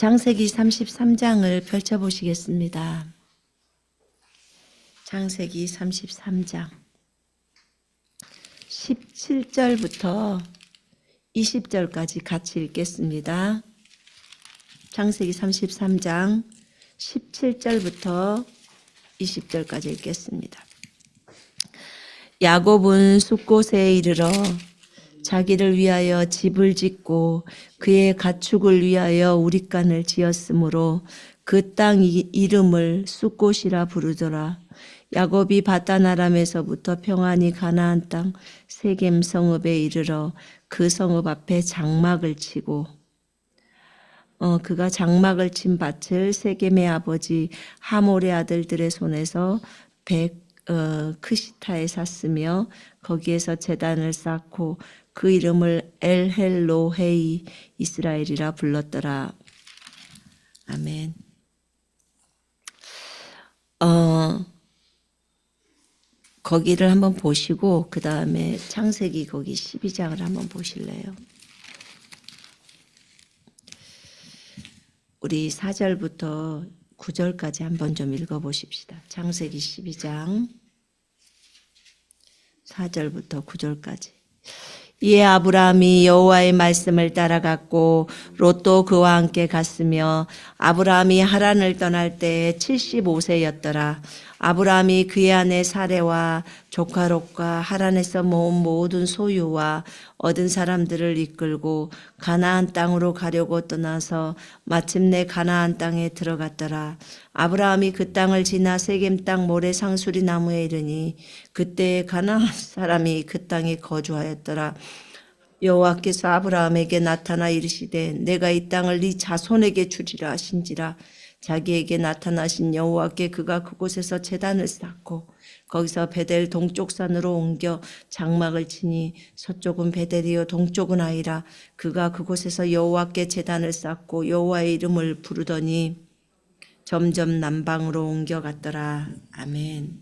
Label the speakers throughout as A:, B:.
A: 창세기 33장을 펼쳐보시겠습니다. 창세기 33장 17절부터 20절까지 같이 읽겠습니다. 창세기 33장 17절부터 20절까지 읽겠습니다. 야곱은 숫곳에 이르러 자기를 위하여 집을 짓고 그의 가축을 위하여 우릿간을 지었으므로 그 땅 이름을 숫곳이라 부르더라. 야곱이 바단 아람에서부터 평안히 가나안 땅 세겜 성읍에 이르러 그 성읍 앞에 장막을 치고 그가 장막을 친 밭을 세겜의 아버지 하몰의 아들들의 손에서 크시타에 샀으며 거기에서 제단을 쌓고 그 이름을 엘헬로헤이 이스라엘이라 불렀더라. 아멘. 거기를 한번 보시고 그 다음에 창세기 거기 12장을 한번 보실래요? 우리 4절부터 9절까지 한번 좀 읽어보십시다. 창세기 12장 4절부터 9절까지. 이에 아브라함이 여호와의 말씀을 따라갔고 롯도 그와 함께 갔으며 아브라함이 하란을 떠날 때에 75세였더라. 아브라함이 그의 아내 사레와 조카 롯과 하란에서 모은 모든 소유와 얻은 사람들을 이끌고 가나안 땅으로 가려고 떠나서 마침내 가나안 땅에 들어갔더라. 아브라함이 그 땅을 지나 세겜 땅 모래 상수리 나무에 이르니 그때에 가나안 사람이 그 땅에 거주하였더라. 여호와께서 아브라함에게 나타나 이르시되 내가 이 땅을 네 자손에게 주리라 하신지라. 자기에게 나타나신 여호와께 그가 그곳에서 제단을 쌓고 거기서 베델 동쪽 산으로 옮겨 장막을 치니 서쪽은 베델이요 동쪽은 아이라. 그가 그곳에서 여호와께 제단을 쌓고 여호와의 이름을 부르더니 점점 남방으로 옮겨갔더라. 아멘.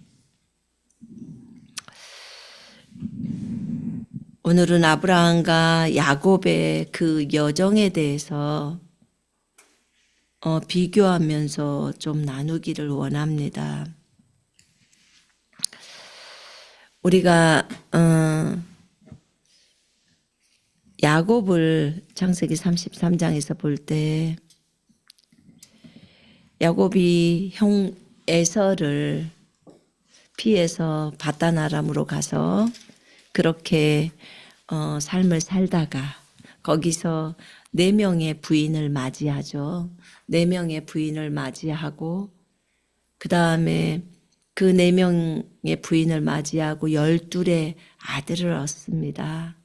A: 오늘은 아브라함과 야곱의 그 여정에 대해서 비교하면서 좀 나누기를 원합니다. 우리가 야곱을 창세기 33장에서 볼 때 야곱이 형 에서를 피해서 바단 아람으로 가서 그렇게 삶을 살다가 거기서 4명의 부인을 맞이하죠. 4명의 부인을 맞이하고 그 다음에 그 4명의 부인을 맞이하고 12의 아들을 얻습니다.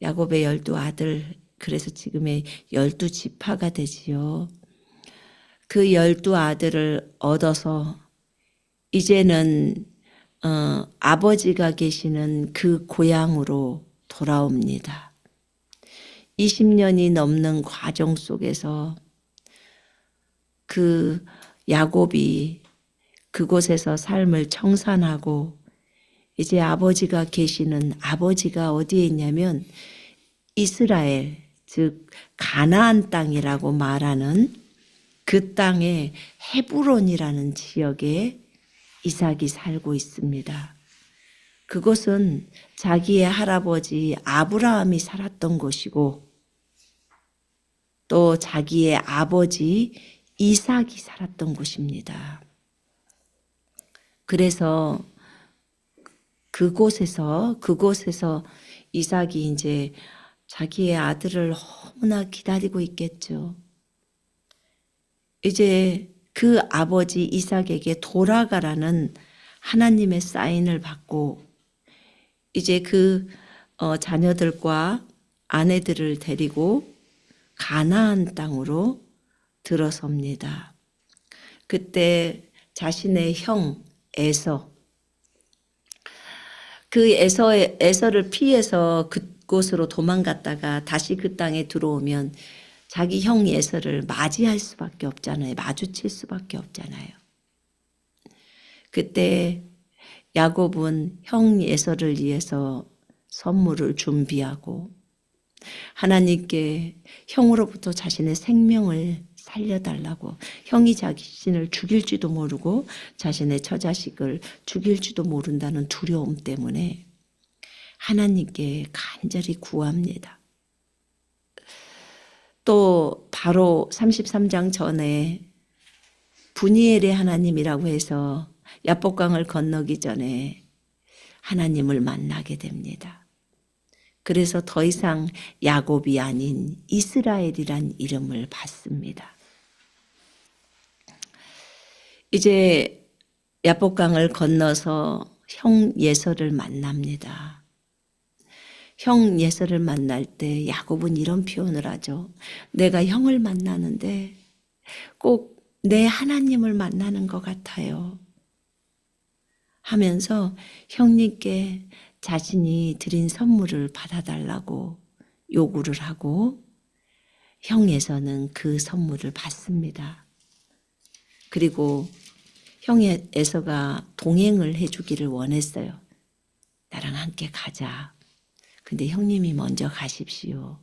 A: 야곱의 12아들, 그래서 지금의 12지파가 되지요. 그 12아들을 얻어서 이제는 아버지가 계시는 그 고향으로 돌아옵니다. 20년이 넘는 과정 속에서 그 야곱이 그곳에서 삶을 청산하고 이제 아버지가 계시는 아버지가 어디에 있냐면 이스라엘, 즉 가나안 땅이라고 말하는 그 땅에 헤브론이라는 지역에 이삭이 살고 있습니다. 그곳은 자기의 할아버지 아브라함이 살았던 곳이고 또 자기의 아버지 이삭이 살았던 곳입니다. 그래서 그곳에서 이삭이 이제 자기의 아들을 너무나 기다리고 있겠죠. 이제 그 아버지 이삭에게 돌아가라는 하나님의 사인을 받고 이제 그 자녀들과 아내들을 데리고 가나안 땅으로 들어섭니다. 그때 자신의 형 에서, 그 에서를 피해서 그곳으로 도망갔다가 다시 그 땅에 들어오면 자기 형 에서를 맞이할 수밖에 없잖아요. 마주칠 수밖에 없잖아요. 그때 야곱은 형 에서를 위해서 선물을 준비하고 하나님께 형으로부터 자신의 생명을 살려달라고, 형이 자신을 죽일지도 모르고 자신의 처자식을 죽일지도 모른다는 두려움 때문에 하나님께 간절히 구합니다. 또 바로 33장 전에 분이엘의 하나님이라고 해서 야복강을 건너기 전에 하나님을 만나게 됩니다. 그래서 더 이상 야곱이 아닌 이스라엘이란 이름을 받습니다. 이제 야복강을 건너서 형 예서를 만납니다. 형 예서를 만날 때 야곱은 이런 표현을 하죠. 내가 형을 만나는데 꼭 내 하나님을 만나는 것 같아요 하면서 형님께 자신이 드린 선물을 받아달라고 요구를 하고 형에서는 그 선물을 받습니다. 그리고 형에서가 동행을 해주기를 원했어요. 나랑 함께 가자. 근데 형님이 먼저 가십시오.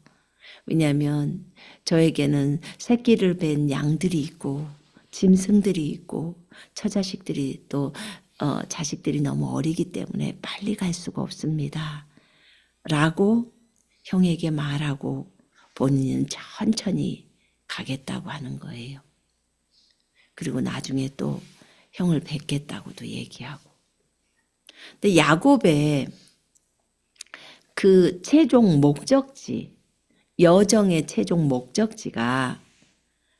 A: 왜냐하면 저에게는 새끼를 뵌 양들이 있고 짐승들이 있고 처자식들이 또 자식들이 너무 어리기 때문에 빨리 갈 수가 없습니다. 라고 형에게 말하고 본인은 천천히 가겠다고 하는 거예요. 그리고 나중에 또 형을 뵙겠다고도 얘기하고. 근데 야곱의 그 최종 목적지, 여정의 최종 목적지가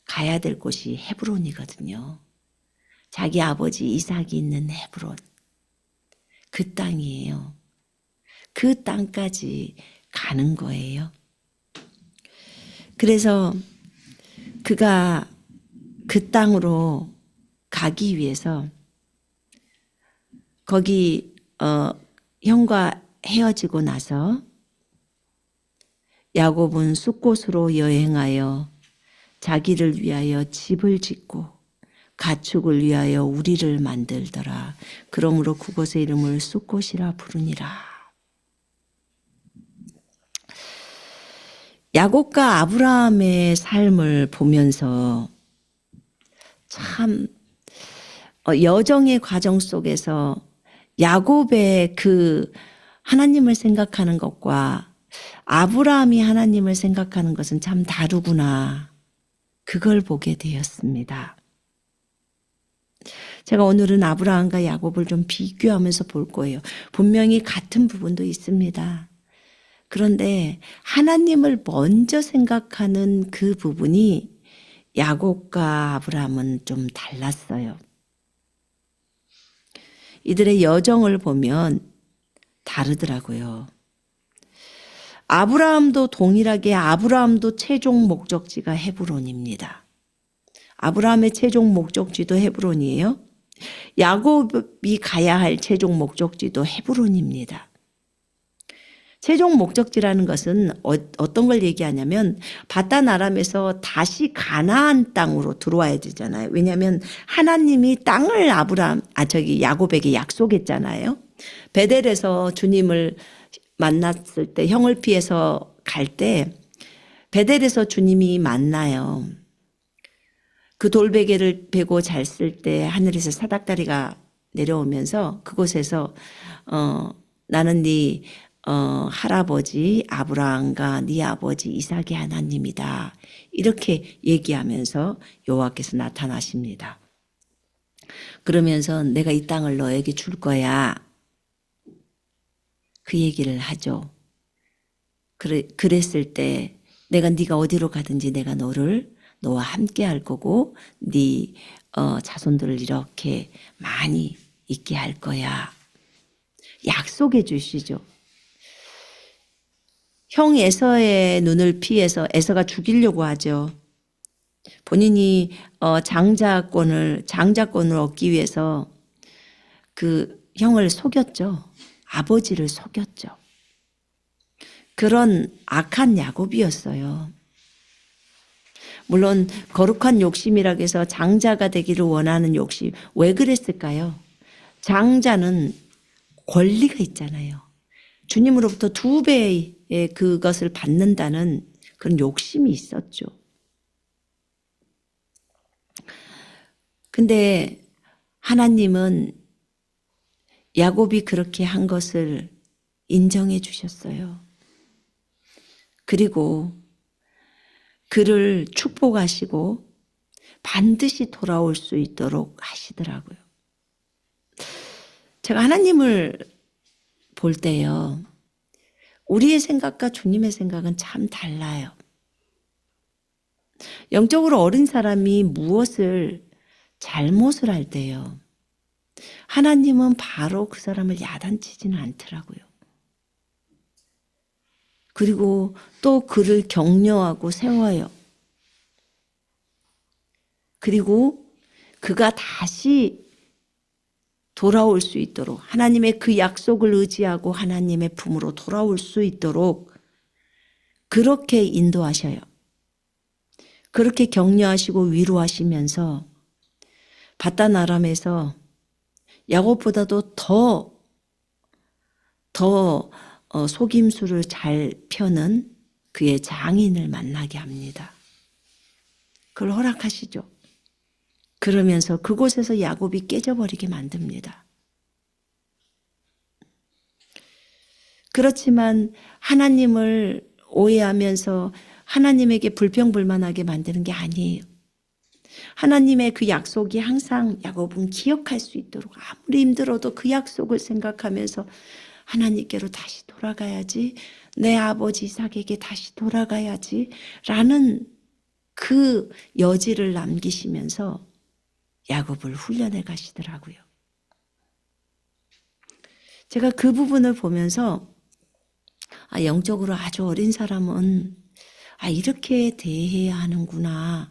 A: 가야 될 곳이 헤브론이거든요. 자기 아버지 이삭이 있는 헤브론. 그 땅이에요. 그 땅까지 가는 거예요. 그래서 그가 그 땅으로 가기 위해서 거기 형과 헤어지고 나서 야곱은 숫곳으로 여행하여 자기를 위하여 집을 짓고 가축을 위하여 우리를 만들더라. 그러므로 그곳의 이름을 숫곳이라 부르니라. 야곱과 아브라함의 삶을 보면서 참 여정의 과정 속에서 야곱의 그 하나님을 생각하는 것과 아브라함이 하나님을 생각하는 것은 참 다르구나. 그걸 보게 되었습니다. 제가 오늘은 아브라함과 야곱을 좀 비교하면서 볼 거예요. 분명히 같은 부분도 있습니다. 그런데 하나님을 먼저 생각하는 그 부분이 야곱과 아브라함은 좀 달랐어요. 이들의 여정을 보면 다르더라고요. 아브라함도 동일하게 아브라함도 최종 목적지가 헤브론입니다. 아브라함의 최종 목적지도 헤브론이에요. 야곱이 가야 할 최종 목적지도 헤브론입니다. 최종 목적지라는 것은 어떤 걸 얘기하냐면 바단 아람에서 다시 가나안 땅으로 들어와야 되잖아요. 왜냐하면 하나님이 땅을 야곱에게 약속했잖아요. 베델에서 주님을 만났을 때 형을 피해서 갈 때 베델에서 주님이 만나요. 그 돌베개를 베고 잤을 때 하늘에서 사닥다리가 내려오면서 그곳에서 나는 네 할아버지 아브라함과 네 아버지 이삭의 하나님이다. 이렇게 얘기하면서 여호와께서 나타나십니다. 그러면서 내가 이 땅을 너에게 줄 거야. 그 얘기를 하죠. 그랬을 때 내가 네가 어디로 가든지 내가 너와 함께 할 거고 네 자손들을 이렇게 많이 있게 할 거야. 약속해 주시죠. 형 에서의 눈을 피해서 에서가 죽이려고 하죠. 본인이 장자권을 얻기 위해서 그 형을 속였죠. 아버지를 속였죠. 그런 악한 야곱이었어요. 물론 거룩한 욕심이라고 해서 장자가 되기를 원하는 욕심. 왜 그랬을까요? 장자는 권리가 있잖아요. 주님으로부터 2배의 그것을 받는다는 그런 욕심이 있었죠. 근데 하나님은 야곱이 그렇게 한 것을 인정해 주셨어요. 그리고 그를 축복하시고 반드시 돌아올 수 있도록 하시더라고요. 제가 하나님을 볼 때요, 우리의 생각과 주님의 생각은 참 달라요. 영적으로 어린 사람이 무엇을 잘못을 할 때요, 하나님은 바로 그 사람을 야단치지는 않더라고요. 그리고 또 그를 격려하고 세워요. 그리고 그가 다시 돌아올 수 있도록, 하나님의 그 약속을 의지하고 하나님의 품으로 돌아올 수 있도록 그렇게 인도하셔요. 그렇게 격려하시고 위로하시면서 바단 아람에서 야곱보다도 더 속임수를 잘 펴는 그의 장인을 만나게 합니다. 그걸 허락하시죠. 그러면서 그곳에서 야곱이 깨져버리게 만듭니다. 그렇지만 하나님을 오해하면서 하나님에게 불평불만하게 만드는 게 아니에요. 하나님의 그 약속이 항상 야곱은 기억할 수 있도록, 아무리 힘들어도 그 약속을 생각하면서 하나님께로 다시 돌아가야지, 내 아버지 이삭에게 다시 돌아가야지 라는 그 여지를 남기시면서 야곱을 훈련해 가시더라고요. 제가 그 부분을 보면서 영적으로 아주 어린 사람은 이렇게 대해야 하는구나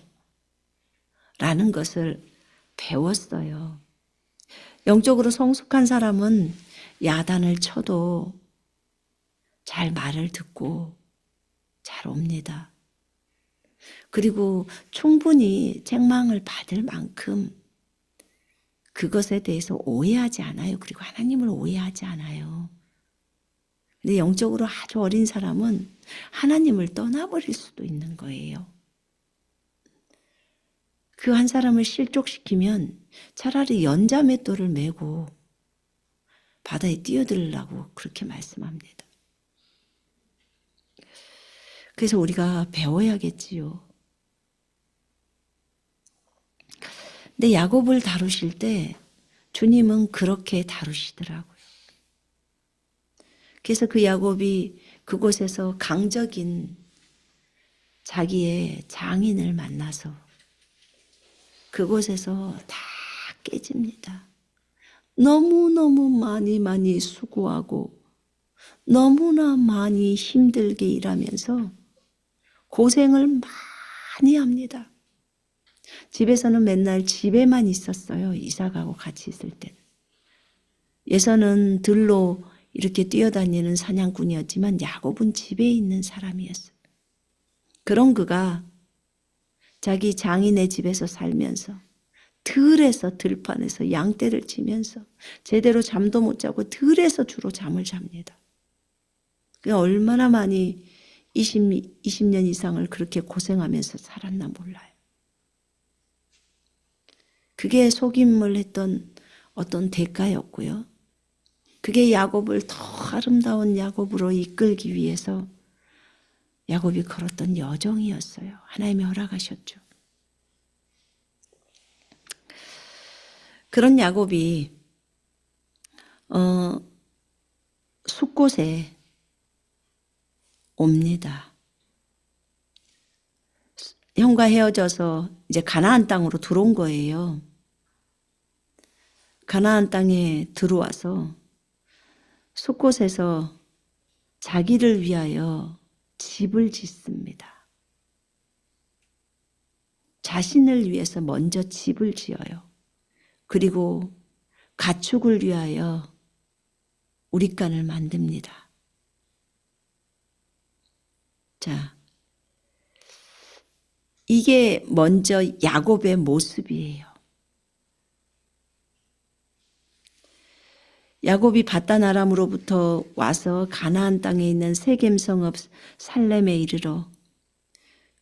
A: 라는 것을 배웠어요. 영적으로 성숙한 사람은 야단을 쳐도 잘 말을 듣고 잘 옵니다. 그리고 충분히 책망을 받을 만큼 그것에 대해서 오해하지 않아요. 그리고 하나님을 오해하지 않아요. 근데 영적으로 아주 어린 사람은 하나님을 떠나버릴 수도 있는 거예요. 그 한 사람을 실족시키면 차라리 연자맷돌을 메고 바다에 뛰어들으려고 그렇게 말씀합니다. 그래서 우리가 배워야겠지요. 근데 야곱을 다루실 때 주님은 그렇게 다루시더라고요. 그래서 그 야곱이 그곳에서 강적인 자기의 장인을 만나서 그곳에서 다 깨집니다. 너무너무 많이 수고하고 너무나 많이 힘들게 일하면서 고생을 많이 합니다. 집에서는 맨날 집에만 있었어요. 이삭하고 같이 있을 때는. 예서는 들로 이렇게 뛰어다니는 사냥꾼이었지만 야곱은 집에 있는 사람이었어요. 그런 그가 자기 장인의 집에서 살면서 들에서, 들판에서 양떼를 치면서 제대로 잠도 못 자고 들에서 주로 잠을 잡니다. 얼마나 많이 20년 이상을 그렇게 고생하면서 살았나 몰라요. 그게 속임을 했던 어떤 대가였고요. 그게 야곱을 더 아름다운 야곱으로 이끌기 위해서 야곱이 걸었던 여정이었어요. 하나님이 허락하셨죠. 그런 야곱이 숫곳에 옵니다. 형과 헤어져서 이제 가나안 땅으로 들어온 거예요. 가나안 땅에 들어와서 숫곳에서 자기를 위하여 집을 짓습니다. 자신을 위해서 먼저 집을 지어요. 그리고 가축을 위하여 우릿간을 만듭니다. 자, 이게 먼저 야곱의 모습이에요. 야곱이 바단 아람으로부터 와서 가나안 땅에 있는 세겜 성읍 살렘에 이르러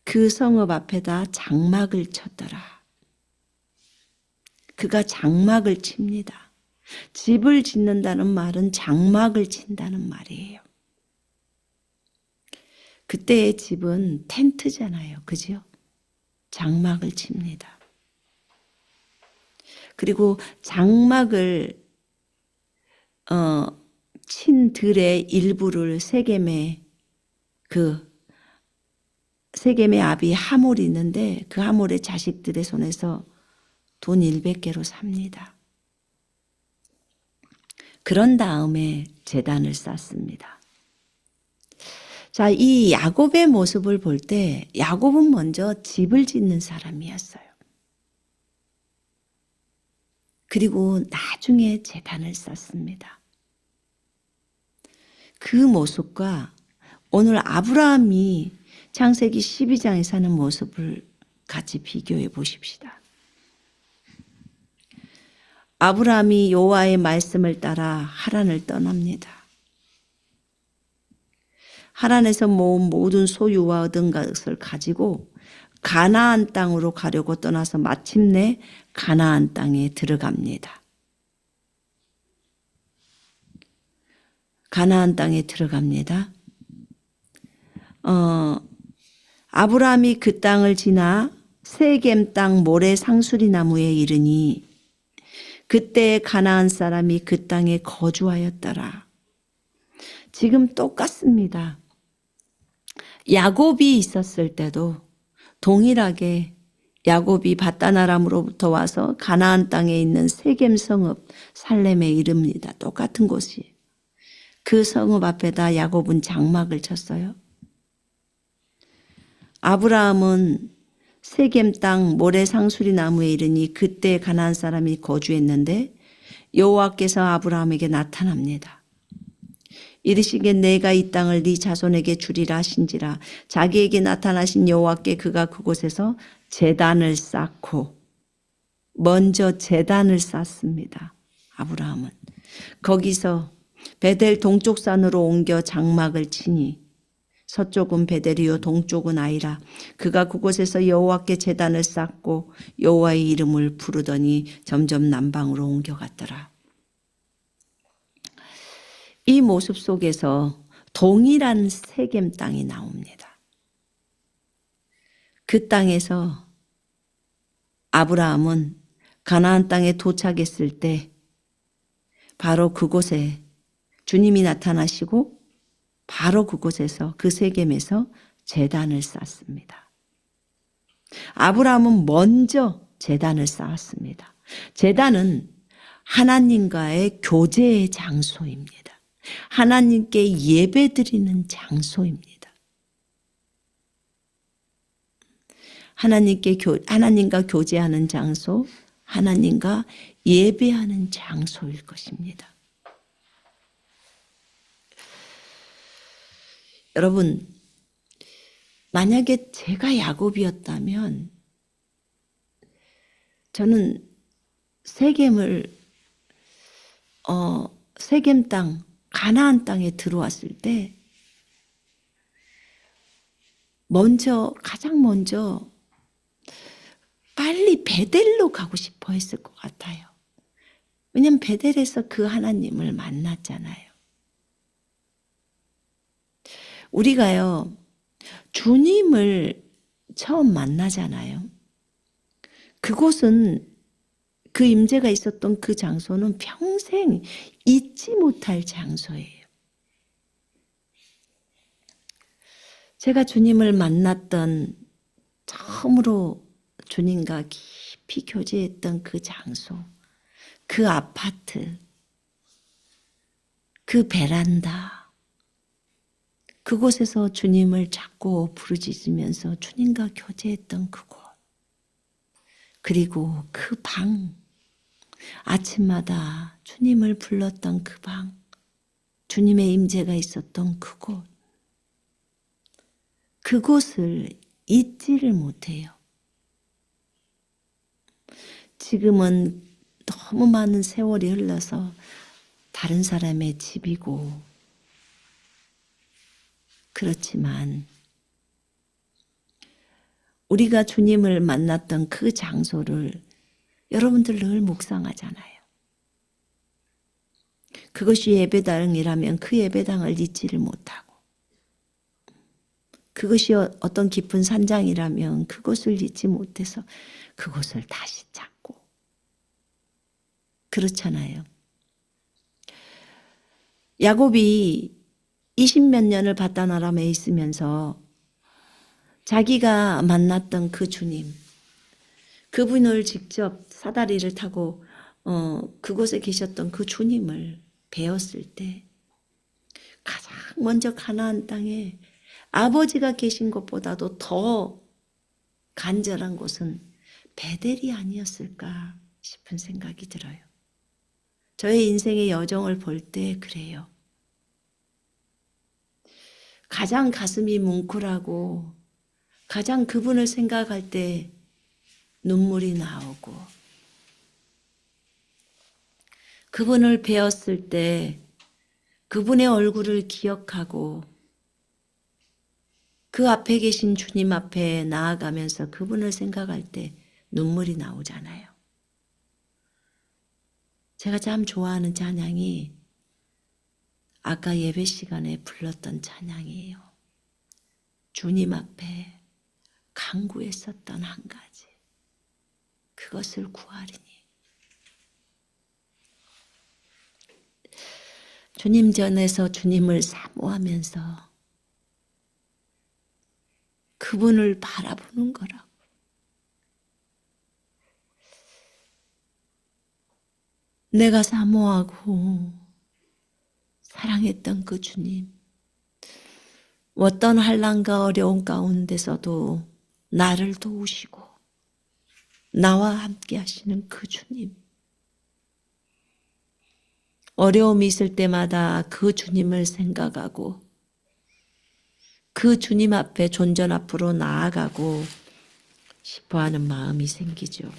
A: 그 성읍 앞에다 장막을 쳤더라. 그가 장막을 칩니다. 집을 짓는다는 말은 장막을 친다는 말이에요. 그때의 집은 텐트잖아요. 그죠? 장막을 칩니다. 그리고 장막을 친 들의 일부를 세겜의 아비 하몰이 있는데 그 하몰의 자식들의 손에서 돈 100개로 삽니다. 그런 다음에 제단을 쌓습니다. 자, 이 야곱의 모습을 볼 때 야곱은 먼저 집을 짓는 사람이었어요. 그리고 나중에 제단을 쌓습니다. 그 모습과 오늘 아브라함이 창세기 12장에 사는 모습을 같이 비교해 보십시다. 아브라함이 여호와의 말씀을 따라 하란을 떠납니다. 하란에서 모은 모든 소유와 얻은 것을 가지고 가나안 땅으로 가려고 떠나서 마침내 가나안 땅에 들어갑니다. 가나안 땅에 들어갑니다. 아브라함이 그 땅을 지나 세겜 땅 모래 상수리 나무에 이르니 그때 가나안 사람이 그 땅에 거주하였더라. 지금 똑같습니다. 야곱이 있었을 때도 동일하게 야곱이 바단 아람으로부터 와서 가나안 땅에 있는 세겜 성읍 살렘에 이릅니다. 똑같은 곳이. 그 성읍 앞에다 야곱은 장막을 쳤어요. 아브라함은 세겜 땅 모래 상수리 나무에 이르니 그때 가나안 사람이 거주했는데 여호와께서 아브라함에게 나타납니다. 이르시기에 내가 이 땅을 네 자손에게 주리라 하신지라. 자기에게 나타나신 여호와께 그가 그곳에서 제단을 쌓고 먼저 제단을 쌓습니다. 아브라함은 거기서 베델 동쪽 산으로 옮겨 장막을 치니 서쪽은 베델이요 동쪽은 아이라. 그가 그곳에서 여호와께 제단을 쌓고 여호와의 이름을 부르더니 점점 남방으로 옮겨갔더라. 이 모습 속에서 동일한 세겜 땅이 나옵니다. 그 땅에서 아브라함은 가나안 땅에 도착했을 때 바로 그곳에 주님이 나타나시고 바로 그곳에서 그 세겜에서 제단을 쌓습니다. 아브라함은 먼저 제단을 쌓았습니다. 제단은 하나님과의 교제의 장소입니다. 하나님께 예배드리는 장소입니다. 하나님과 교제하는 장소, 하나님과 예배하는 장소일 것입니다. 여러분, 만약에 제가 야곱이었다면 저는 세겜 땅, 가나안 땅에 들어왔을 때 가장 먼저 빨리 베델로 가고 싶어 했을 것 같아요. 왜냐하면 베델에서 그 하나님을 만났잖아요. 우리가요, 주님을 처음 만나잖아요. 그곳은 그 임재가 있었던 그 장소는 평생 잊지 못할 장소예요. 제가 주님을 만났던 처음으로 주님과 깊이 교제했던 그 장소, 그 아파트, 그 베란다, 그곳에서 주님을 찾고 부르짖으면서 주님과 교제했던 그곳, 그리고 그 방, 아침마다 주님을 불렀던 그 방, 주님의 임재가 있었던 그곳, 그곳을 잊지를 못해요. 지금은 너무 많은 세월이 흘러서 다른 사람의 집이고, 그렇지만 우리가 주님을 만났던 그 장소를 여러분들 늘 묵상하잖아요. 그것이 예배당이라면 그 예배당을 잊지를 못하고, 그것이 어떤 깊은 산장이라면 그것을 잊지 못해서 그것을 다시 찾고, 그렇잖아요. 야곱이 20몇 년을 바단 아람에 있으면서 자기가 만났던 그 주님, 그분을 직접 사다리를 타고 그곳에 계셨던 그 주님을 배웠을 때 가장 먼저 가나안 땅에 아버지가 계신 것보다도 더 간절한 곳은 베델이 아니었을까 싶은 생각이 들어요. 저의 인생의 여정을 볼 때 그래요. 가장 가슴이 뭉클하고 가장 그분을 생각할 때 눈물이 나오고, 그분을 배웠을 때 그분의 얼굴을 기억하고 그 앞에 계신 주님 앞에 나아가면서 그분을 생각할 때 눈물이 나오잖아요. 제가 참 좋아하는 찬양이 아까 예배 시간에 불렀던 찬양이에요. 주님 앞에 간구했었던 한 가지, 그것을 구하리니. 주님 전에서 주님을 사모하면서 그분을 바라보는 거라고. 내가 사모하고 사랑했던 그 주님, 어떤 환난과 어려움 가운데서도 나를 도우시고 나와 함께 하시는 그 주님, 어려움이 있을 때마다 그 주님을 생각하고 그 주님 앞에 존전 앞으로 나아가고 싶어하는 마음이 생기죠.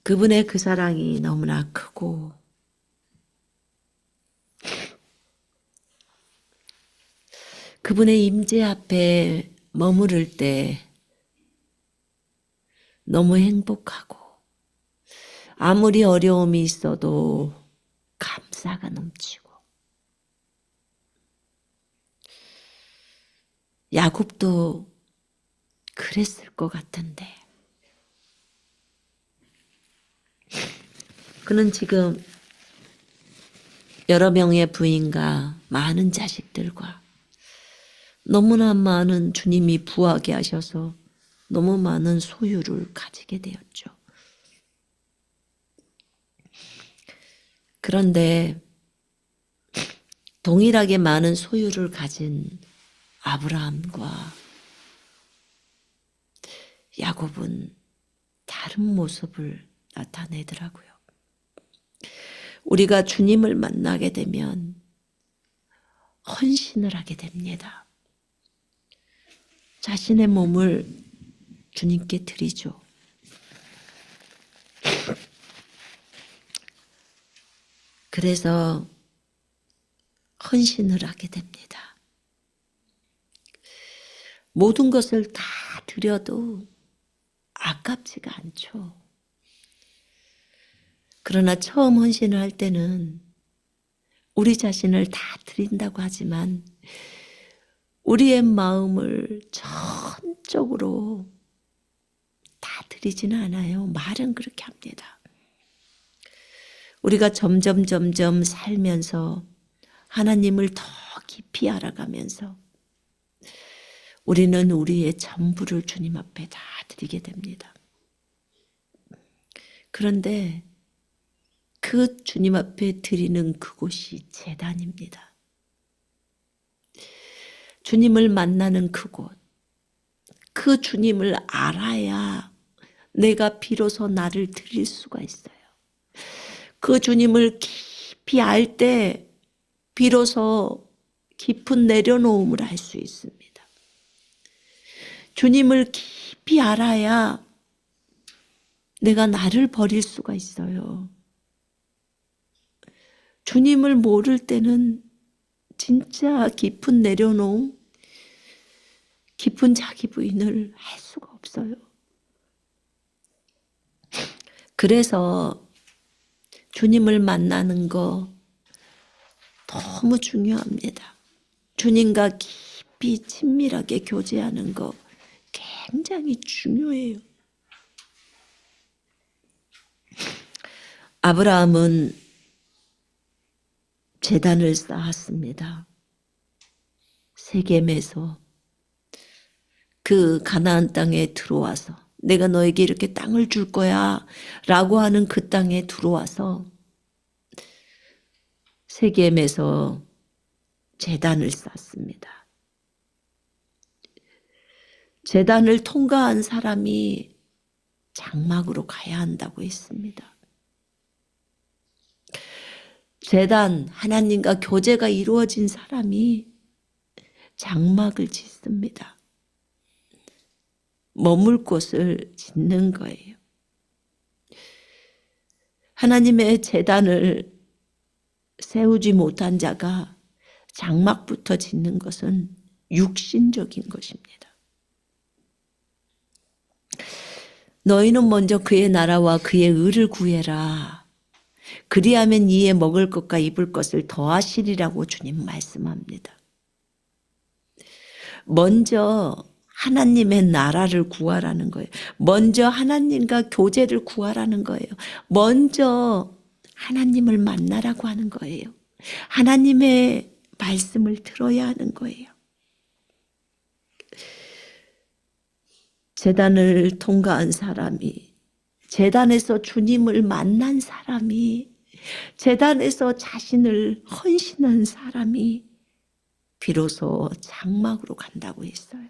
A: 그분의 그 사랑이 너무나 크고 그분의 임재 앞에 머무를 때 너무 행복하고, 아무리 어려움이 있어도 감사가 넘치고, 야곱도 그랬을 것 같은데, 그는 지금 여러 명의 부인과 많은 자식들과 너무나 많은 주님이 부하게 하셔서 너무 많은 소유를 가지게 되었죠. 그런데 동일하게 많은 소유를 가진 아브라함과 야곱은 다른 모습을 나타내더라고요. 우리가 주님을 만나게 되면 헌신을 하게 됩니다. 자신의 몸을 주님께 드리죠. 그래서 헌신을 하게 됩니다. 모든 것을 다 드려도 아깝지가 않죠. 그러나 처음 헌신을 할 때는 우리 자신을 다 드린다고 하지만 우리의 마음을 전적으로 다 드리지는 않아요. 말은 그렇게 합니다. 우리가 점점 살면서 하나님을 더 깊이 알아가면서 우리는 우리의 전부를 주님 앞에 다 드리게 됩니다. 그런데 그 주님 앞에 드리는 그곳이 제단입니다. 주님을 만나는 그곳, 그 주님을 알아야 내가 비로소 나를 드릴 수가 있어요. 그 주님을 깊이 알 때 비로소 깊은 내려놓음을 할 수 있습니다. 주님을 깊이 알아야 내가 나를 버릴 수가 있어요. 주님을 모를 때는 진짜 깊은 내려놓음, 깊은 자기 부인을 할 수가 없어요. 그래서 주님을 만나는 거 너무 중요합니다. 주님과 깊이 친밀하게 교제하는 거 굉장히 중요해요. 아브라함은 제단을 쌓았습니다. 세겜에서 그 가나안 땅에 들어와서 내가 너에게 이렇게 땅을 줄 거야 라고 하는 그 땅에 들어와서 세겜에서 제단을 쌓습니다. 제단을 통과한 사람이 장막으로 가야 한다고 했습니다. 제단, 하나님과 교제가 이루어진 사람이 장막을 짓습니다. 머물 곳을 짓는 거예요. 하나님의 제단을 세우지 못한 자가 장막부터 짓는 것은 육신적인 것입니다. 너희는 먼저 그의 나라와 그의 의를 구해라. 그리하면 이에 먹을 것과 입을 것을 더하시리라고 주님 말씀합니다. 먼저 하나님의 나라를 구하라는 거예요. 먼저 하나님과 교제를 구하라는 거예요. 먼저 하나님을 만나라고 하는 거예요. 하나님의 말씀을 들어야 하는 거예요. 제단을 통과한 사람이, 제단에서 주님을 만난 사람이, 제단에서 자신을 헌신한 사람이 비로소 장막으로 간다고 했어요.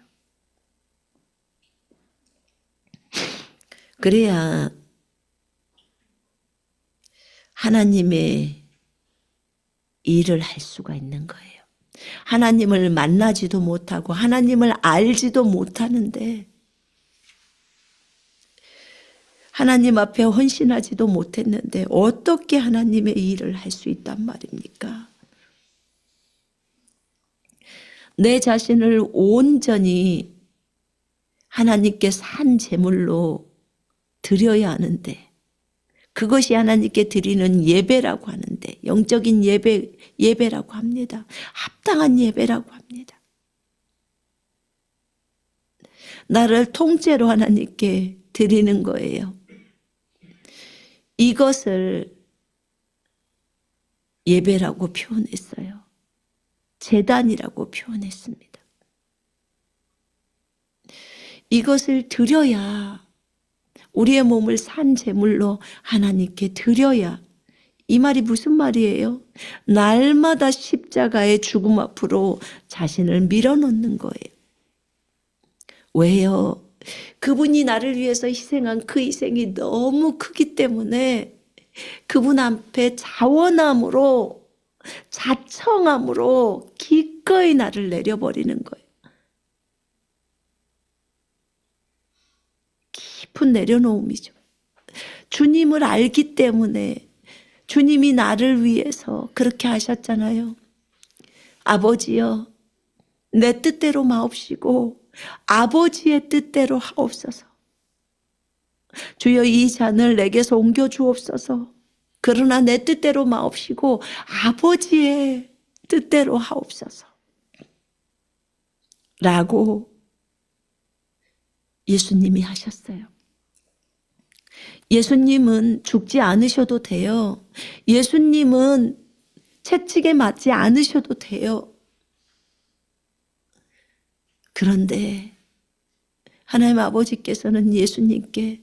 A: 그래야 하나님의 일을 할 수가 있는 거예요. 하나님을 만나지도 못하고 하나님을 알지도 못하는데 하나님 앞에 헌신하지도 못했는데 어떻게 하나님의 일을 할 수 있단 말입니까? 내 자신을 온전히 하나님께 산 제물로 드려야 하는데 그것이 하나님께 드리는 예배라고 하는데 영적인 예배라고 합니다. 합당한 예배라고 합니다. 나를 통째로 하나님께 드리는 거예요. 이것을 예배라고 표현했어요. 제단이라고 표현했습니다. 이것을 드려야 우리의 몸을 산 제물로 하나님께 드려야 이 말이 무슨 말이에요? 날마다 십자가의 죽음 앞으로 자신을 밀어넣는 거예요. 왜요? 그분이 나를 위해서 희생한 그 희생이 너무 크기 때문에 그분 앞에 자원함으로 자청함으로 기꺼이 나를 내려버리는 거예요. 깊은 내려놓음이죠. 주님을 알기 때문에 주님이 나를 위해서 그렇게 하셨잖아요. 아버지여 내 뜻대로 마옵시고 아버지의 뜻대로 하옵소서. 주여 이 잔을 내게서 옮겨 주옵소서. 그러나 내 뜻대로 마옵시고 아버지의 뜻대로 하옵소서. 라고 예수님이 하셨어요. 예수님은 죽지 않으셔도 돼요. 예수님은 채찍에 맞지 않으셔도 돼요. 그런데 하나님 아버지께서는 예수님께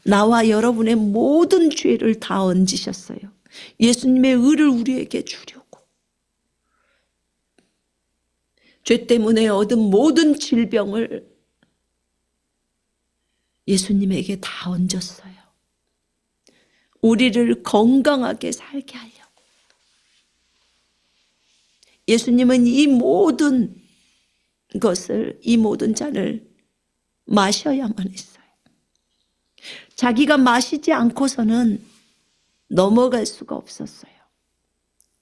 A: 나와 여러분의 모든 죄를 다 얹으셨어요. 예수님의 의를 우리에게 주려고. 죄 때문에 얻은 모든 질병을 예수님에게 다 얹었어요. 우리를 건강하게 살게 하려고. 예수님은 이 모든 것을, 이 모든 잔을 마셔야만 했어요. 자기가 마시지 않고서는 넘어갈 수가 없었어요.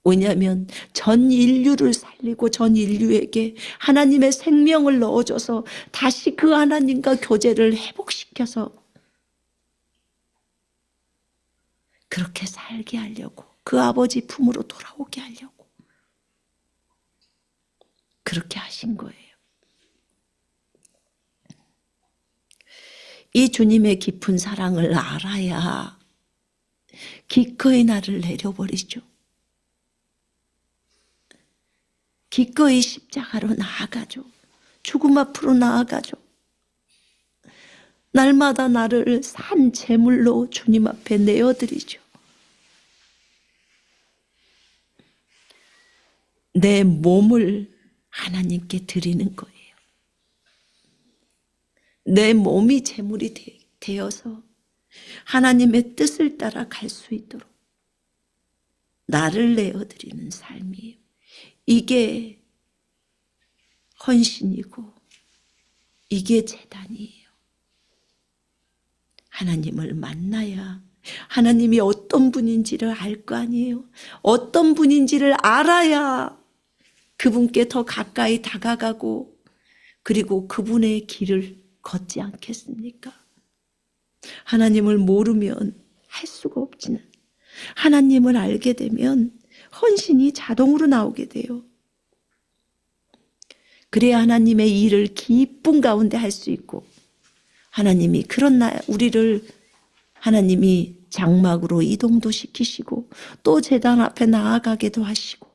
A: 왜냐하면 전 인류를 살리고 전 인류에게 하나님의 생명을 넣어줘서 다시 그 하나님과 교제를 회복시켜서 그렇게 살게 하려고, 그 아버지 품으로 돌아오게 하려고 그렇게 하신 거예요. 이 주님의 깊은 사랑을 알아야 기꺼이 나를 내려버리죠. 기꺼이 십자가로 나아가죠. 죽음 앞으로 나아가죠. 날마다 나를 산 제물로 주님 앞에 내어드리죠. 내 몸을 하나님께 드리는 거예요. 내 몸이 제물이 되어서 하나님의 뜻을 따라 갈 수 있도록 나를 내어드리는 삶이에요. 이게 헌신이고 이게 제단이에요. 하나님을 만나야 하나님이 어떤 분인지를 알 거 아니에요. 어떤 분인지를 알아야 그분께 더 가까이 다가가고 그리고 그분의 길을 걷지 않겠습니까? 하나님을 모르면 할 수가 없지는, 하나님을 알게 되면 헌신이 자동으로 나오게 돼요. 그래야 하나님의 일을 기쁨 가운데 할 수 있고, 하나님이 우리를 하나님이 장막으로 이동도 시키시고 또 제단 앞에 나아가게도 하시고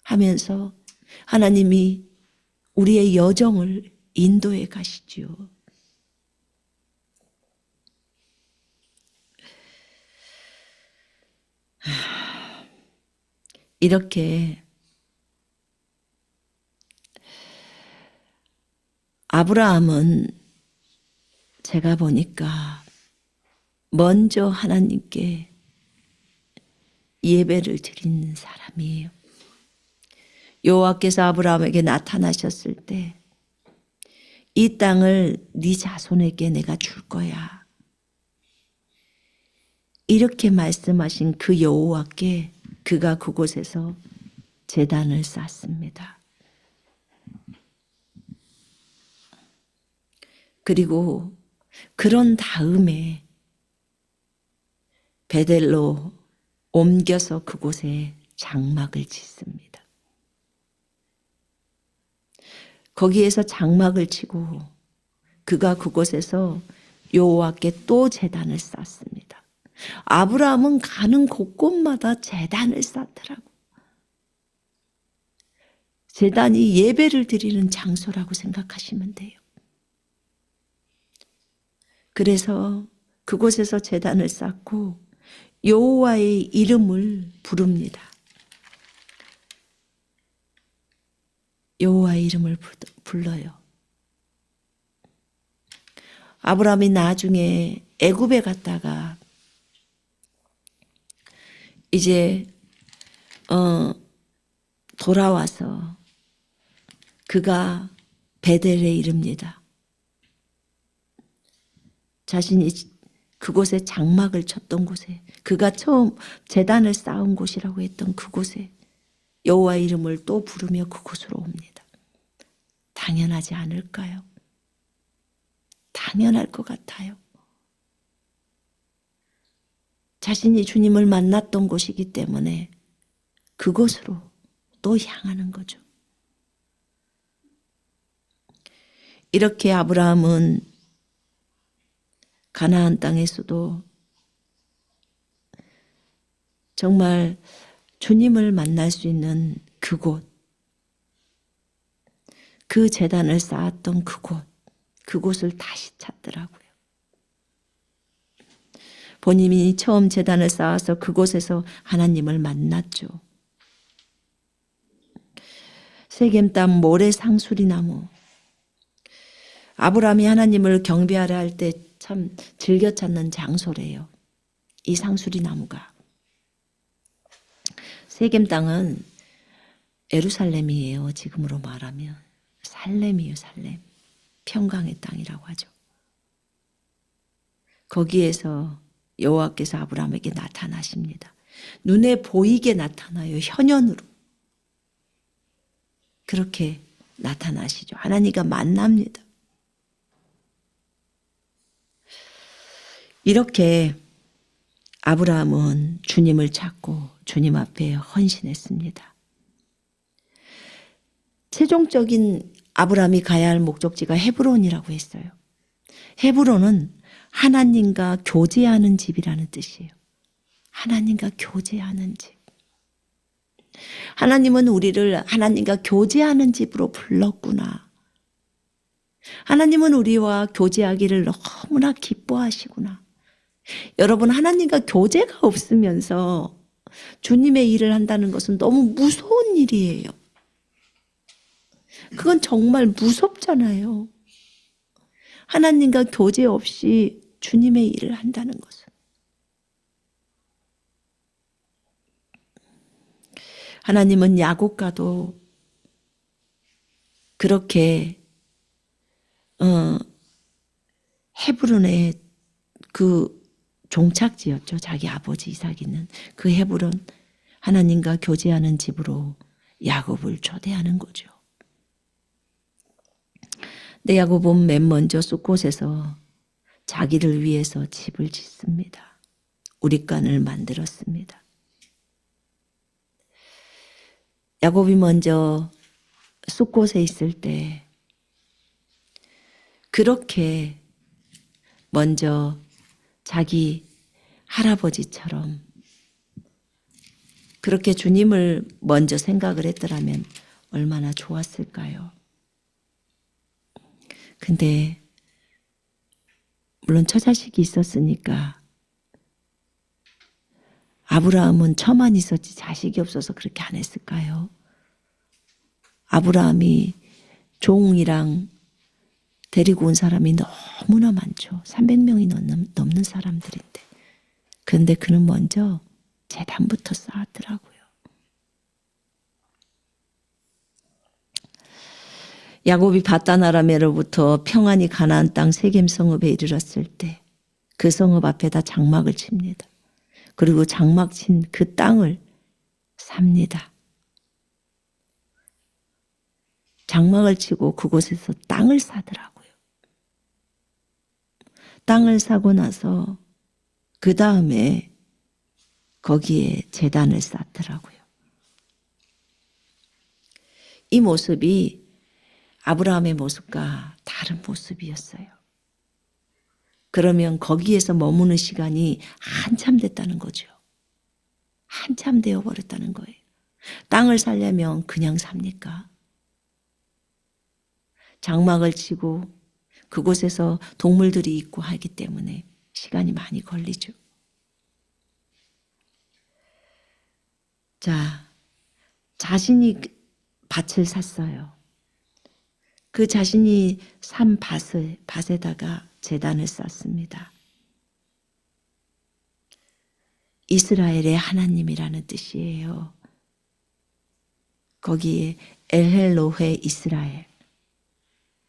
A: 하면서 하나님이 우리의 여정을 인도해 가시지요. 이렇게 아브라함은 제가 보니까 먼저 하나님께 예배를 드리는 사람이에요. 여호와께서 아브라함에게 나타나셨을 때 이 땅을 네 자손에게 내가 줄 거야, 이렇게 말씀하신 그 여호와께 그가 그곳에서 제단을 쌓습니다. 그리고 그런 다음에 베델로 옮겨서 그곳에 장막을 짓습니다. 거기에서 장막을 치고 그가 그곳에서 여호와께 또 제단을 쌓습니다. 아브라함은 가는 곳곳마다 제단을 쌓더라고. 제단이 예배를 드리는 장소라고 생각하시면 돼요. 그래서 그곳에서 제단을 쌓고 여호와의 이름을 부릅니다. 여호와의 이름을 불러요. 아브라함이 나중에 애굽에 갔다가 이제 돌아와서 그가 베델에 이릅니다. 자신이 그곳에 장막을 쳤던 곳에, 그가 처음 제단을 쌓은 곳이라고 했던 그곳에 여호와의 이름을 또 부르며 그곳으로 옵니다. 당연하지 않을까요? 당연할 것 같아요. 자신이 주님을 만났던 곳이기 때문에 그곳으로 또 향하는 거죠. 이렇게 아브라함은 가나안 땅에서도 정말 주님을 만날 수 있는 그곳, 그 제단을 쌓았던 그곳을 다시 찾더라고요. 본인이 처음 제단을 쌓아서 그곳에서 하나님을 만났죠. 세겜 땅 모래 상수리 나무. 아브라함이 하나님을 경배하려 할 때 참 즐겨 찾는 장소래요. 이 상수리 나무가. 세겜 땅은 예루살렘이에요. 지금으로 말하면 살렘이에요. 살렘. 평강의 땅이라고 하죠. 거기에서 여호와께서 아브라함에게 나타나십니다. 눈에 보이게 나타나요. 현현으로. 그렇게 나타나시죠. 하나님과 만납니다. 이렇게 아브라함은 주님을 찾고 주님 앞에 헌신했습니다. 최종적인 아브라함이 가야 할 목적지가 헤브론이라고 했어요. 헤브론은 하나님과 교제하는 집이라는 뜻이에요. 하나님과 교제하는 집. 하나님은 우리를 하나님과 교제하는 집으로 불렀구나. 하나님은 우리와 교제하기를 너무나 기뻐하시구나. 여러분, 하나님과 교제가 없으면서 주님의 일을 한다는 것은 너무 무서운 일이에요. 그건 정말 무섭잖아요. 하나님과 교제 없이 주님의 일을 한다는 것은. 하나님은 야곱과도 그렇게 헤브론의 그 종착지였죠. 자기 아버지 이삭이 있는 그 헤브론, 하나님과 교제하는 집으로 야곱을 초대하는 거죠. 근데 야곱은 맨 먼저 숫곳에서 자기를 위해서 집을 짓습니다. 우릿관을 만들었습니다. 야곱이 먼저 숫곳에 있을 때 그렇게 먼저 자기 할아버지처럼 그렇게 주님을 먼저 생각을 했더라면 얼마나 좋았을까요? 근데 물론 처자식이 있었으니까 아브라함은 처만 있었지 자식이 없어서 그렇게 안 했을까요? 아브라함이 종이랑 데리고 온 사람이 너무나 많죠. 300명이 넘는 사람들인데. 그런데 그는 먼저 제단부터 쌓았더라고요. 야곱이 바단 아람에로부터 평안히 가나안 땅 세겜 성읍에 이르렀을 때 그 성읍 앞에다 장막을 칩니다. 그리고 장막 친 그 땅을 삽니다. 장막을 치고 그곳에서 땅을 사더라고요. 땅을 사고 나서 그 다음에 거기에 제단을 쌓더라고요. 이 모습이 아브라함의 모습과 다른 모습이었어요. 그러면 거기에서 머무는 시간이 한참 됐다는 거죠. 한참 되어버렸다는 거예요. 땅을 사려면 그냥 삽니까? 장막을 치고 그곳에서 동물들이 있고 하기 때문에 시간이 많이 걸리죠. 자, 자신이 밭을 샀어요. 그 자신이 산 밭에다가 제단을 쌓습니다. 이스라엘의 하나님이라는 뜻이에요. 거기에 엘헬로헤 이스라엘,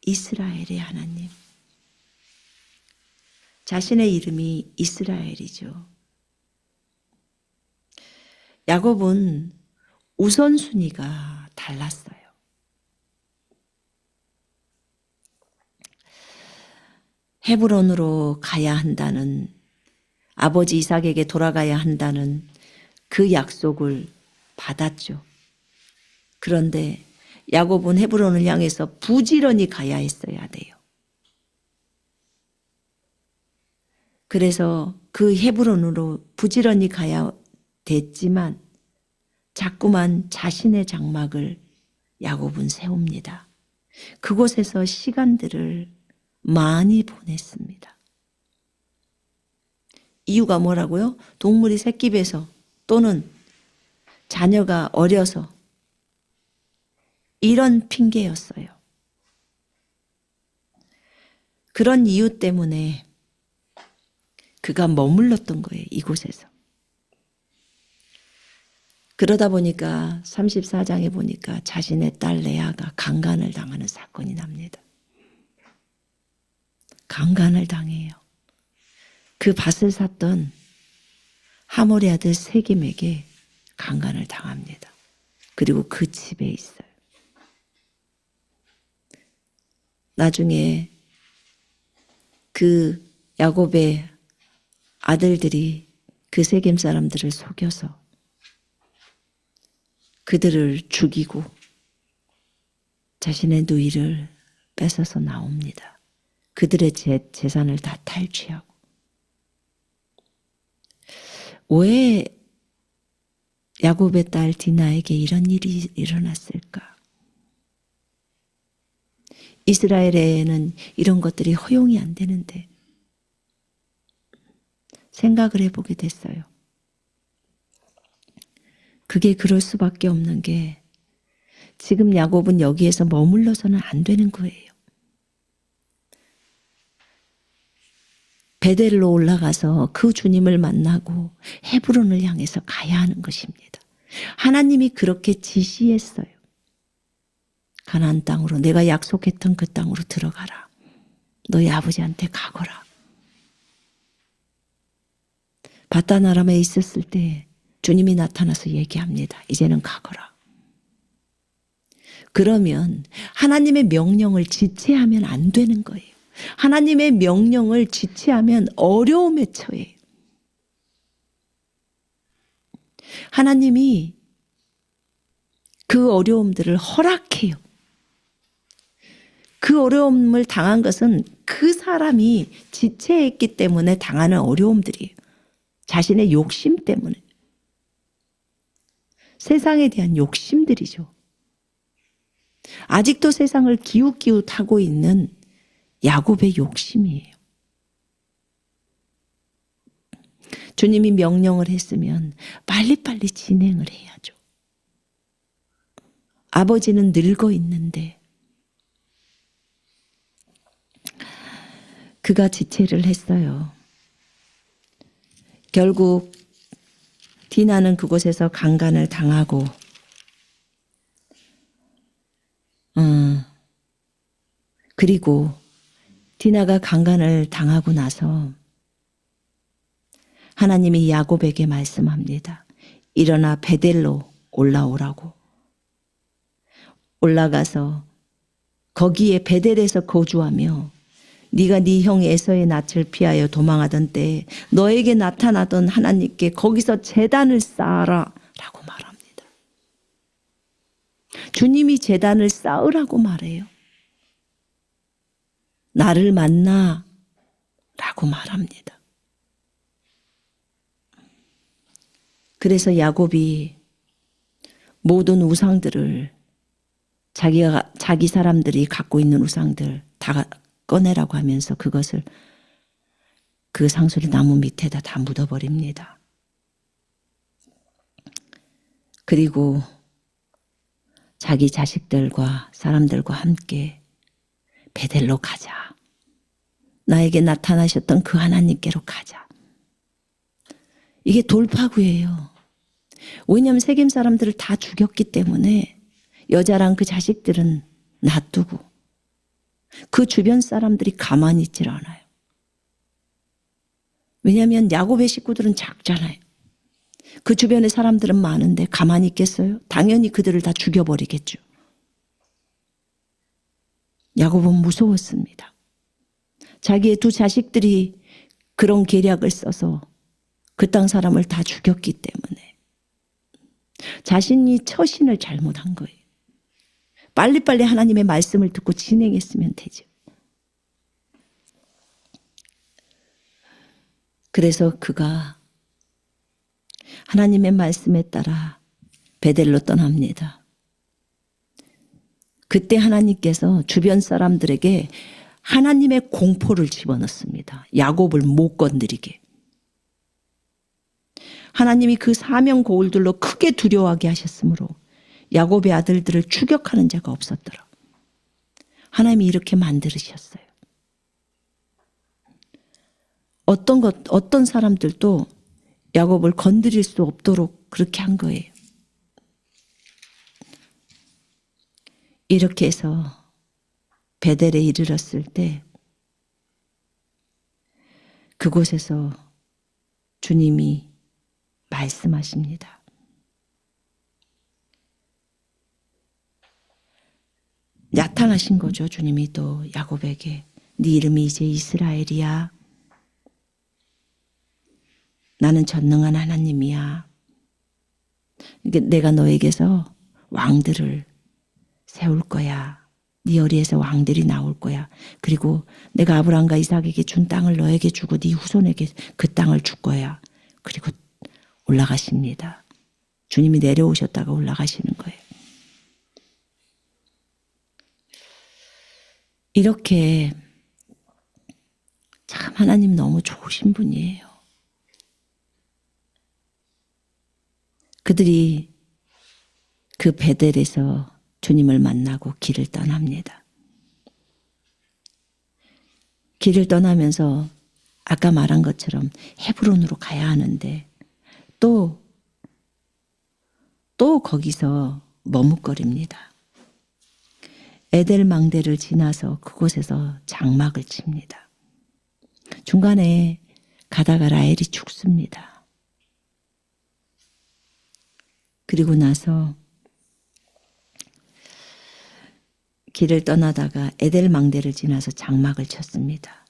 A: 이스라엘의 하나님. 자신의 이름이 이스라엘이죠. 야곱은 우선순위가 달랐어요. 헤브론으로 가야 한다는, 아버지 이삭에게 돌아가야 한다는 그 약속을 받았죠. 그런데 야곱은 헤브론을 향해서 부지런히 가야 했어야 돼요. 그래서 그 헤브론으로 부지런히 가야 됐지만 자꾸만 자신의 장막을 야곱은 세웁니다. 그곳에서 시간들을 많이 보냈습니다. 이유가 뭐라고요? 동물이 새끼배서 또는 자녀가 어려서 이런 핑계였어요. 그런 이유 때문에 그가 머물렀던 거예요. 이곳에서. 그러다 보니까 34장에 보니까 자신의 딸 레아가 강간을 당하는 사건이 납니다. 강간을 당해요. 그 밭을 샀던 하몰의 아들 세겜에게 강간을 당합니다. 그리고 그 집에 있어요. 나중에 그 야곱의 아들들이 그 세겜 사람들을 속여서 그들을 죽이고 자신의 누이를 뺏어서 나옵니다. 그들의 재산을 다 탈취하고. 왜 야곱의 딸 디나에게 이런 일이 일어났을까? 이스라엘에는 이런 것들이 허용이 안 되는데 생각을 해보게 됐어요. 그게 그럴 수밖에 없는 게 지금 야곱은 여기에서 머물러서는 안 되는 거예요. 베델로 올라가서 그 주님을 만나고 헤브론을 향해서 가야 하는 것입니다. 하나님이 그렇게 지시했어요. 가나안 땅으로, 내가 약속했던 그 땅으로 들어가라. 너희 아버지한테 가거라. 바단 아람에 있었을 때 주님이 나타나서 얘기합니다. 이제는 가거라. 그러면 하나님의 명령을 지체하면 안 되는 거예요. 하나님의 명령을 지체하면 어려움에 처해요. 하나님이 그 어려움들을 허락해요. 그 어려움을 당한 것은 그 사람이 지체했기 때문에 당하는 어려움들이에요. 자신의 욕심 때문에. 세상에 대한 욕심들이죠. 아직도 세상을 기웃기웃하고 있는 야곱의 욕심이에요. 주님이 명령을 했으면 빨리빨리 진행을 해야죠. 아버지는 늙어 있는데 그가 지체를 했어요. 결국 디나는 그곳에서 강간을 당하고 그리고 디나가 강간을 당하고 나서 하나님이 야곱에게 말씀합니다. 일어나 베델로 올라오라고. 올라가서 거기에 베델에서 거주하며 네가 네 형 에서의 낯을 피하여 도망하던 때에 너에게 나타나던 하나님께 거기서 제단을 쌓아라 라고 말합니다. 주님이 제단을 쌓으라고 말해요. 나를 만나 라고 말합니다. 그래서 야곱이 모든 우상들을 자기 사람들이 갖고 있는 우상들 다 꺼내라고 하면서 그것을 그 상수리 나무 밑에다 다 묻어버립니다. 그리고 자기 자식들과 사람들과 함께 베델로 가자. 나에게 나타나셨던 그 하나님께로 가자. 이게 돌파구예요. 왜냐하면 세겜 사람들을 다 죽였기 때문에 여자랑 그 자식들은 놔두고 그 주변 사람들이 가만히 있질 않아요. 왜냐하면 야곱의 식구들은 작잖아요. 그 주변에 사람들은 많은데 가만히 있겠어요? 당연히 그들을 다 죽여버리겠죠. 야곱은 무서웠습니다. 자기의 두 자식들이 그런 계략을 써서 그 땅 사람을 다 죽였기 때문에 자신이 처신을 잘못한 거예요. 빨리빨리 하나님의 말씀을 듣고 진행했으면 되죠. 그래서 그가 하나님의 말씀에 따라 베델로 떠납니다. 그때 하나님께서 주변 사람들에게 하나님의 공포를 집어넣습니다. 야곱을 못 건드리게. 하나님이 그 사명 고울들로 크게 두려워하게 하셨으므로 야곱의 아들들을 추격하는 자가 없었더라. 하나님이 이렇게 만들으셨어요. 어떤 사람들도 야곱을 건드릴 수 없도록 그렇게 한 거예요. 이렇게 해서 베델에 이르렀을 때 그곳에서 주님이 말씀하십니다. 나타나신 거죠. 주님이 또 야곱에게 네 이름이 이제 이스라엘이야. 나는 전능한 하나님이야. 내가 너에게서 왕들을 세울 거야. 네 어리에서 왕들이 나올 거야. 그리고 내가 아브라함과 이삭에게 준 땅을 너에게 주고 네 후손에게 그 땅을 줄 거야. 그리고 올라가십니다. 주님이 내려오셨다가 올라가시는 거예요. 이렇게 참 하나님 너무 좋으신 분이에요. 그들이 그 베델에서 주님을 만나고 길을 떠납니다. 길을 떠나면서 아까 말한 것처럼 헤브론으로 가야 하는데 또 거기서 머뭇거립니다. 에델 망대를 지나서 그곳에서 장막을 칩니다. 중간에 가다가 라헬이 죽습니다. 그리고 나서 길을 떠나다가 에델 망대를 지나서 장막을 쳤습니다.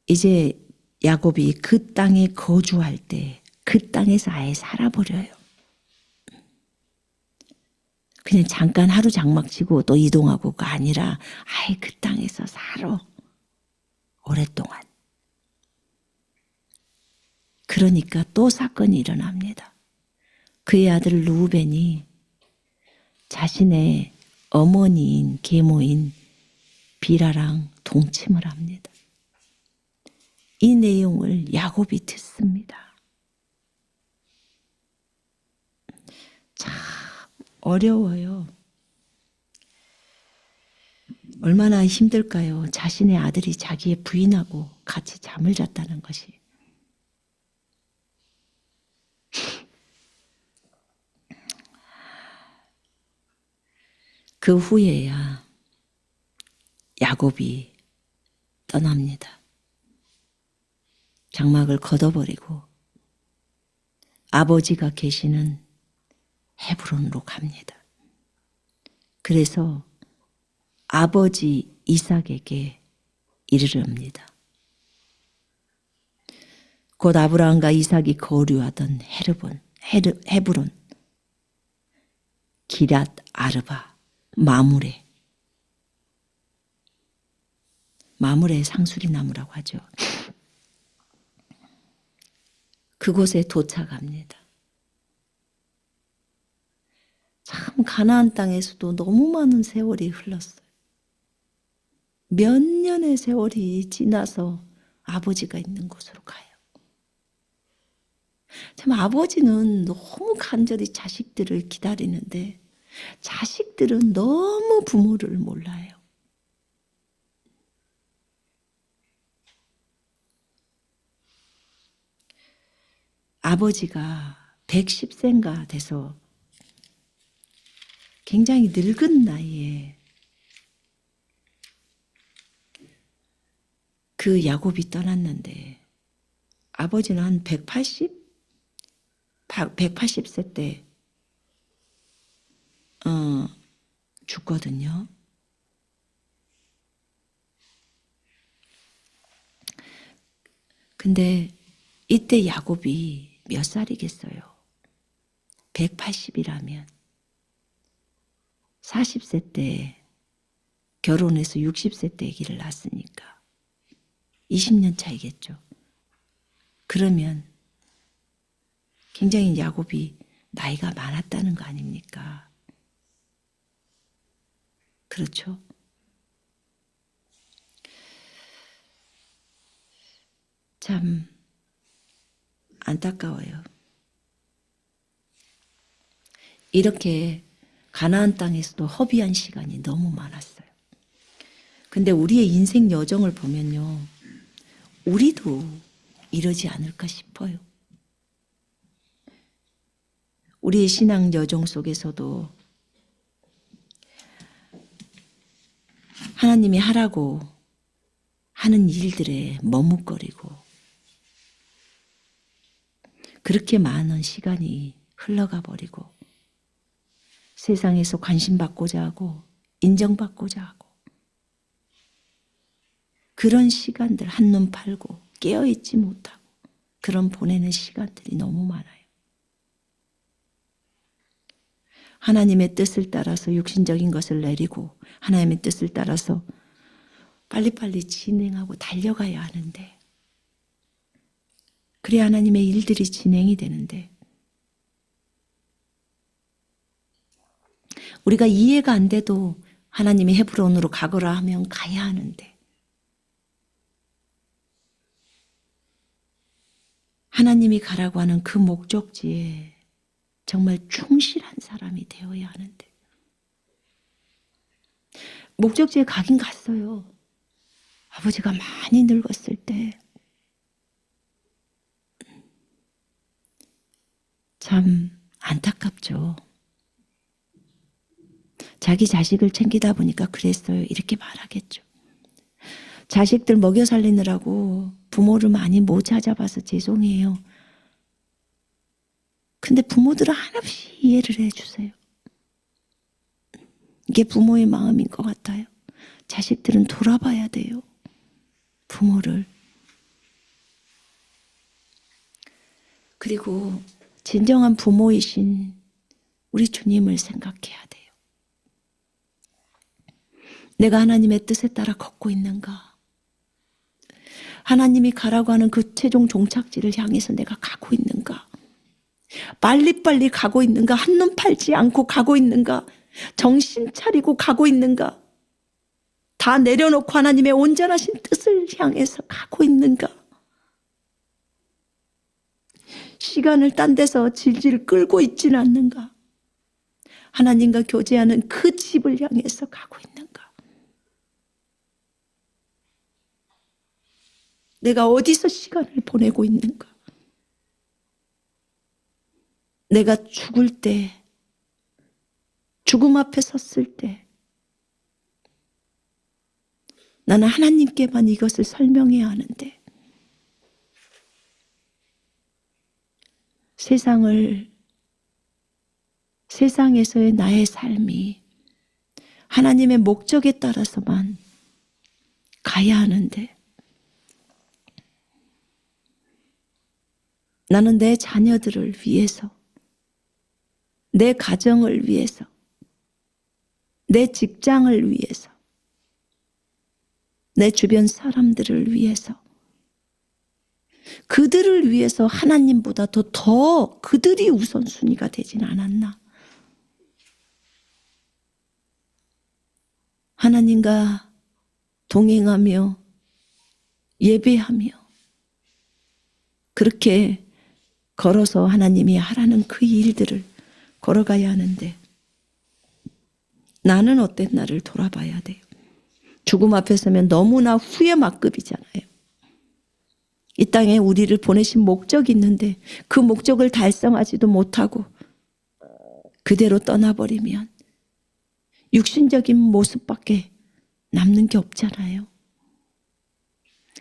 A: 이제 야곱이 그 땅에 거주할 때 그 땅에서 아예 살아버려요. 그냥 잠깐 하루 장막 치고 또 이동하고가 아니라 아예 그 땅에서 살아. 오랫동안. 그러니까 또 사건이 일어납니다. 그의 아들 루벤이 자신의 어머니인 계모인 비라랑 동침을 합니다. 이 내용을 야곱이 듣습니다. 참 어려워요. 얼마나 힘들까요? 자신의 아들이 자기의 부인하고 같이 잠을 잤다는 것이. 그 후에야 야곱이 떠납니다. 장막을 걷어버리고 아버지가 계시는 헤브론으로 갑니다. 그래서 아버지 이삭에게 이르릅니다. 곧 아브라함과 이삭이 거류하던 헤브론, 기랏 아르바, 마므레. 마므레 상수리 나무라고 하죠. 그곳에 도착합니다. 참 가나안 땅에서도 너무 많은 세월이 흘렀어요. 몇 년의 세월이 지나서 아버지가 있는 곳으로 가요. 참 아버지는 너무 간절히 자식들을 기다리는데 자식들은 너무 부모를 몰라요. 아버지가 110세인가 돼서 굉장히 늙은 나이에 그 야곱이 떠났는데 아버지는 한 180세 때 죽거든요. 근데 이때 야곱이 몇 살이겠어요? 180이라면 40세 때 결혼해서 60세 때 아기를 낳았으니까 20년 차이겠죠. 그러면 굉장히 야곱이 나이가 많았다는 거 아닙니까? 그렇죠? 참 안타까워요. 이렇게 가나안 땅에서도 허비한 시간이 너무 많았어요. 근데 우리의 인생 여정을 보면요, 우리도 이러지 않을까 싶어요. 우리의 신앙 여정 속에서도 하나님이 하라고 하는 일들에 머뭇거리고 그렇게 많은 시간이 흘러가 버리고 세상에서 관심받고자 하고 인정받고자 하고 그런 시간들 한눈 팔고 깨어있지 못하고 그런 보내는 시간들이 너무 많아요. 하나님의 뜻을 따라서 육신적인 것을 내리고 하나님의 뜻을 따라서 빨리빨리 진행하고 달려가야 하는데 그래야 하나님의 일들이 진행이 되는데 우리가 이해가 안 돼도 하나님이 헤브론으로 가거라 하면 가야 하는데 하나님이 가라고 하는 그 목적지에 정말 충실한 사람이 되어야 하는데 목적지에 가긴 갔어요. 아버지가 많이 늙었을 때 참 안타깝죠. 자기 자식을 챙기다 보니까 그랬어요. 이렇게 말하겠죠. 자식들 먹여 살리느라고 부모를 많이 못 찾아봐서 죄송해요. 근데 부모들은 한없이 이해를 해주세요. 이게 부모의 마음인 것 같아요. 자식들은 돌아봐야 돼요. 부모를. 그리고 진정한 부모이신 우리 주님을 생각해야 돼요. 내가 하나님의 뜻에 따라 걷고 있는가? 하나님이 가라고 하는 그 최종 종착지를 향해서 내가 가고 있는가? 빨리빨리 가고 있는가? 한눈 팔지 않고 가고 있는가? 정신 차리고 가고 있는가? 다 내려놓고 하나님의 온전하신 뜻을 향해서 가고 있는가? 시간을 딴 데서 질질 끌고 있지는 않는가? 하나님과 교제하는 그 집을 향해서 가고 있는가? 내가 어디서 시간을 보내고 있는가? 내가 죽을 때, 죽음 앞에 섰을 때 나는 하나님께만 이것을 설명해야 하는데 세상에서의 나의 삶이 하나님의 목적에 따라서만 가야 하는데 나는 내 자녀들을 위해서, 내 가정을 위해서, 내 직장을 위해서, 내 주변 사람들을 위해서, 그들을 위해서 하나님보다도 더 그들이 우선순위가 되진 않았나? 하나님과 동행하며 예배하며 그렇게 걸어서 하나님이 하라는 그 일들을 걸어가야 하는데 나는 어땠나를 돌아봐야 돼요. 죽음 앞에 서면 너무나 후회 막급이잖아요. 이 땅에 우리를 보내신 목적이 있는데 그 목적을 달성하지도 못하고 그대로 떠나버리면 육신적인 모습밖에 남는 게 없잖아요.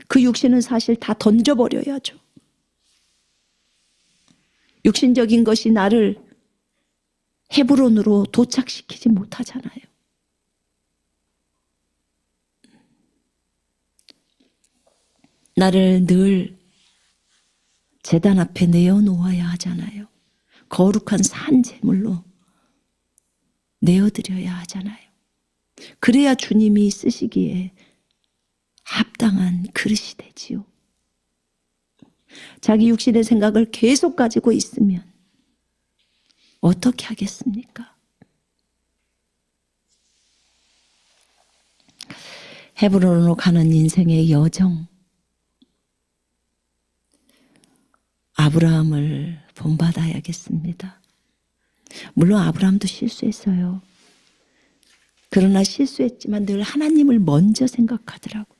A: 그 육신은 사실 다 던져버려야죠. 육신적인 것이 나를 헤브론으로 도착시키지 못하잖아요. 나를 늘 제단 앞에 내어놓아야 하잖아요. 거룩한 산제물로 내어드려야 하잖아요. 그래야 주님이 쓰시기에 합당한 그릇이 되지요. 자기 육신의 생각을 계속 가지고 있으면 어떻게 하겠습니까? 헤브론으로 가는 인생의 여정, 아브라함을 본받아야겠습니다. 물론 아브라함도 실수했어요. 그러나 실수했지만 늘 하나님을 먼저 생각하더라고.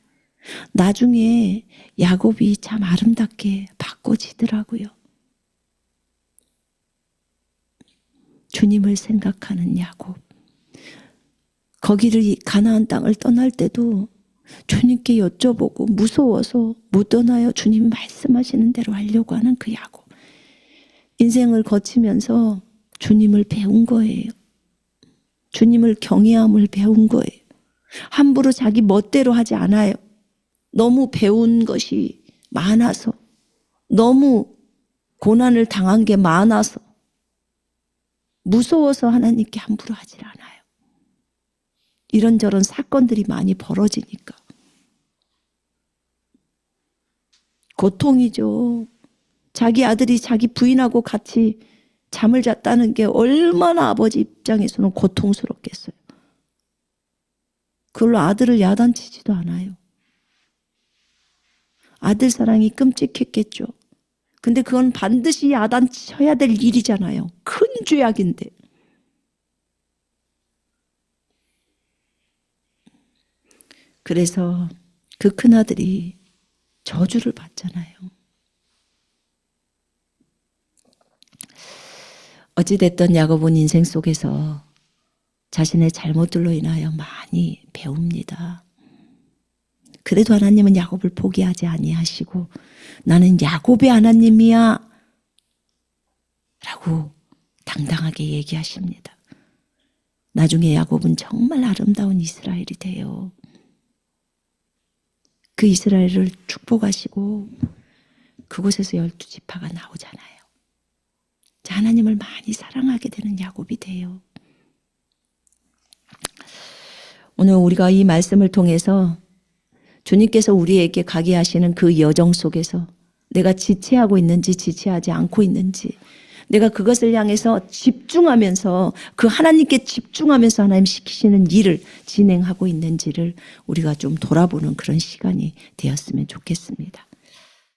A: 나중에 야곱이 참 아름답게 바꿔지더라고요. 주님을 생각하는 야곱. 거기를 가나안 땅을 떠날 때도 주님께 여쭤보고 무서워서 못 떠나요. 주님이 말씀하시는 대로 하려고 하는 그 야곱. 인생을 거치면서 주님을 배운 거예요. 주님을 경외함을 배운 거예요. 함부로 자기 멋대로 하지 않아요. 너무 배운 것이 많아서, 너무 고난을 당한 게 많아서 무서워서 하나님께 함부로 하질 않아요. 이런저런 사건들이 많이 벌어지니까. 고통이죠. 자기 아들이 자기 부인하고 같이 잠을 잤다는 게 얼마나 아버지 입장에서는 고통스럽겠어요. 그걸로 아들을 야단치지도 않아요. 아들 사랑이 끔찍했겠죠. 근데 그건 반드시 야단쳐야 될 일이잖아요. 큰 죄악인데. 그래서 그 큰아들이 저주를 받잖아요. 어찌됐든 야곱은 인생 속에서 자신의 잘못들로 인하여 많이 배웁니다. 그래도 하나님은 야곱을 포기하지 아니하시고 나는 야곱의 하나님이야 라고 당당하게 얘기하십니다. 나중에 야곱은 정말 아름다운 이스라엘이 돼요. 그 이스라엘을 축복하시고 그곳에서 12지파가 나오잖아요. 하나님을 많이 사랑하게 되는 야곱이 돼요. 오늘 우리가 이 말씀을 통해서 주님께서 우리에게 가게 하시는 그 여정 속에서 내가 지체하고 있는지 지체하지 않고 있는지, 내가 그것을 향해서 집중하면서 그 하나님께 집중하면서 하나님 시키시는 일을 진행하고 있는지를 우리가 좀 돌아보는 그런 시간이 되었으면 좋겠습니다.